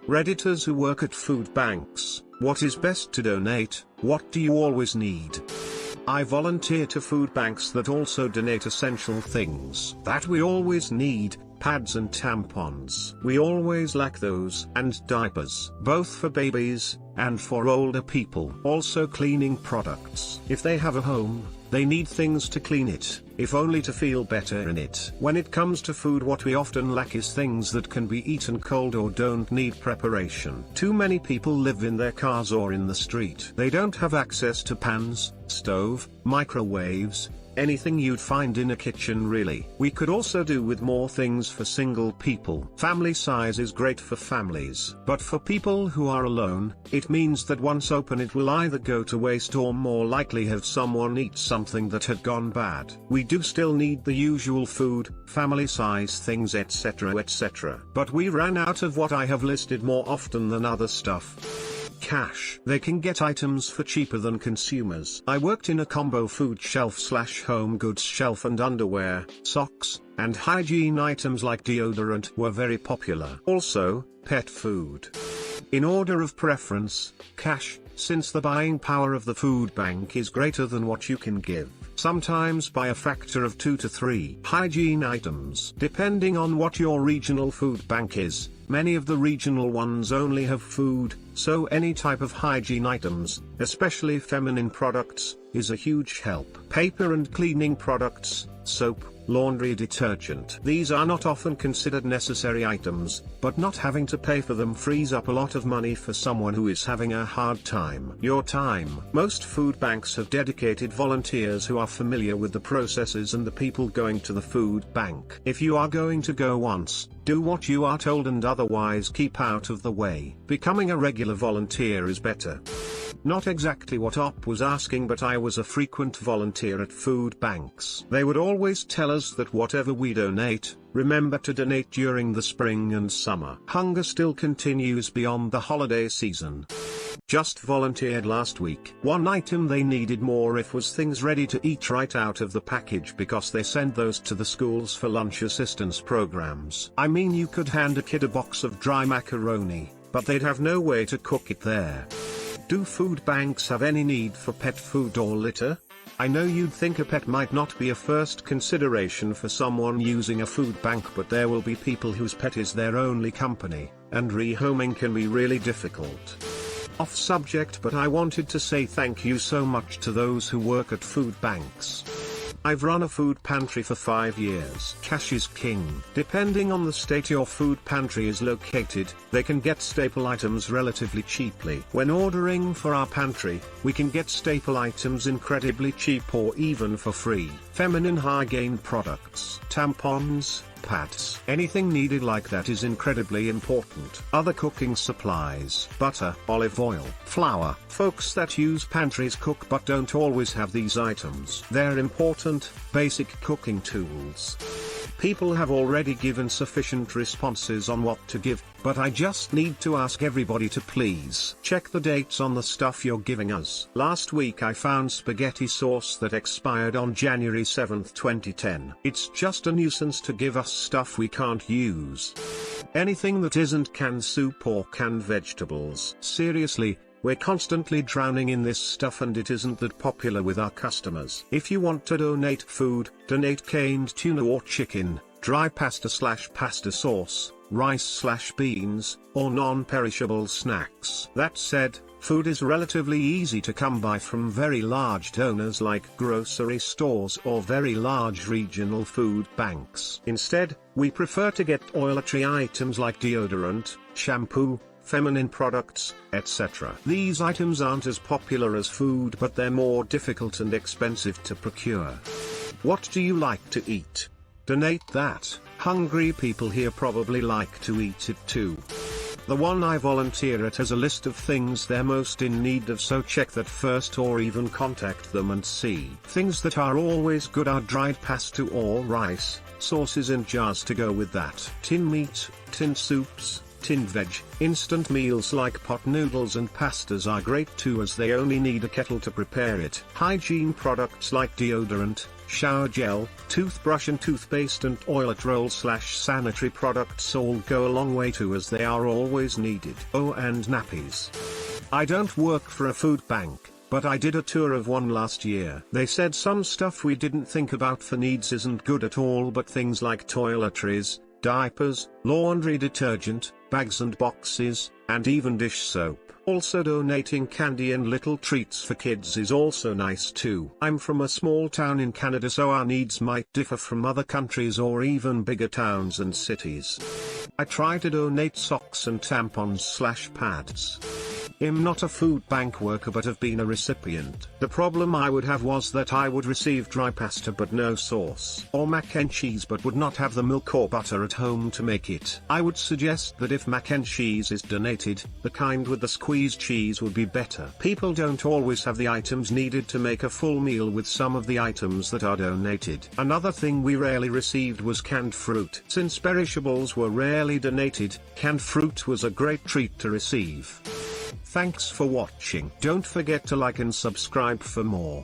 Redditors who work at food banks, what is best to donate, what do you always need? I volunteer to food banks that also donate essential things that we always need, pads and tampons. We always lack those, and diapers, both for babies, and for older people. Also cleaning products. If they have a home, they need things to clean it, if only to feel better in it. When it comes to food, what we often lack is things that can be eaten cold or don't need preparation. Too many people live in their cars or in the street. They don't have access to pans, stove, microwaves, anything you'd find in a kitchen really. We could also do with more things for single people. Family size is great for families, but for people who are alone, it means that once open it will either go to waste or more likely have someone eat something that had gone bad. We do still need the usual food, family size things etc. But we ran out of what I have listed more often than other stuff. Cash. They can get items for cheaper than consumers. I worked in a combo food shelf / home goods shelf, and underwear, socks, and hygiene items like deodorant were very popular. Also, pet food. In order of preference, cash, since the buying power of the food bank is greater than what you can give, sometimes by a factor of 2 to 3. Hygiene items. Depending on what your regional food bank is, many of the regional ones only have food, so any type of hygiene items, especially feminine products, is a huge help. Paper and cleaning products, soap, laundry detergent. These are not often considered necessary items, but not having to pay for them frees up a lot of money for someone who is having a hard time. Your time. Most food banks have dedicated volunteers who are familiar with the processes and the people going to the food bank. If you are going to go once, do what you are told and otherwise keep out of the way. Becoming a regular volunteer is better. Not exactly what Op was asking, but I was a frequent volunteer at food banks. They would always tell us that whatever we donate, remember to donate during the spring and summer. Hunger still continues beyond the holiday season. Just volunteered last week. One item they needed more if was things ready to eat right out of the package, because they send those to the schools for lunch assistance programs. I mean, you could hand a kid a box of dry macaroni, but they'd have no way to cook it there. Do food banks have any need for pet food or litter? I know you'd think a pet might not be a first consideration for someone using a food bank, but there will be people whose pet is their only company, and rehoming can be really difficult. Off subject, but I wanted to say thank you so much to those who work at food banks. I've run a food pantry for 5 years. Cash is king. Depending on the state your food pantry is located, they can get staple items relatively cheaply. When ordering for our pantry, we can get staple items incredibly cheap or even for free. Feminine hygiene products, tampons, pads, anything needed like that is incredibly important. Other cooking supplies, butter, olive oil, flour. Folks that use pantries cook but don't always have these items. They're important, basic cooking tools. People have already given sufficient responses on what to give, but I just need to ask everybody to please check the dates on the stuff you're giving us. Last week I found spaghetti sauce that expired on January 7, 2010. It's just a nuisance to give us stuff we can't use. Anything that isn't canned soup or canned vegetables. Seriously, we're constantly drowning in this stuff and it isn't that popular with our customers. If you want to donate food, donate canned tuna or chicken, dry pasta/pasta sauce, rice/beans, or non-perishable snacks. That said, food is relatively easy to come by from very large donors like grocery stores or very large regional food banks. Instead, we prefer to get toiletry items like deodorant, shampoo, feminine products, etc. These items aren't as popular as food, but they're more difficult and expensive to procure. What do you like to eat? Donate that. Hungry people here probably like to eat it too. The one I volunteer at has a list of things they're most in need of, so check that first or even contact them and see. Things that are always good are dried pasta or rice, sauces in jars to go with that. Tin meat, tin soups, tinned veg. Instant meals like pot noodles and pastas are great too, as they only need a kettle to prepare it. Hygiene products like deodorant, shower gel, toothbrush and toothpaste and toilet roll / sanitary products all go a long way too, as they are always needed. Oh, and nappies. I don't work for a food bank, but I did a tour of one last year. They said some stuff we didn't think about for needs isn't good at all, but things like toiletries, diapers, laundry detergent, bags and boxes, and even dish soap. Also, donating candy and little treats for kids is also nice too. I'm from a small town in Canada, so our needs might differ from other countries or even bigger towns and cities. I try to donate socks and tampons / pads. I'm not a food bank worker but have been a recipient. The problem I would have was that I would receive dry pasta but no sauce, or mac and cheese but would not have the milk or butter at home to make it. I would suggest that if mac and cheese is donated, the kind with the squeezed cheese would be better. People don't always have the items needed to make a full meal with some of the items that are donated. Another thing we rarely received was canned fruit. Since perishables were rarely donated, canned fruit was a great treat to receive. Thanks for watching. Don't forget to like and subscribe for more.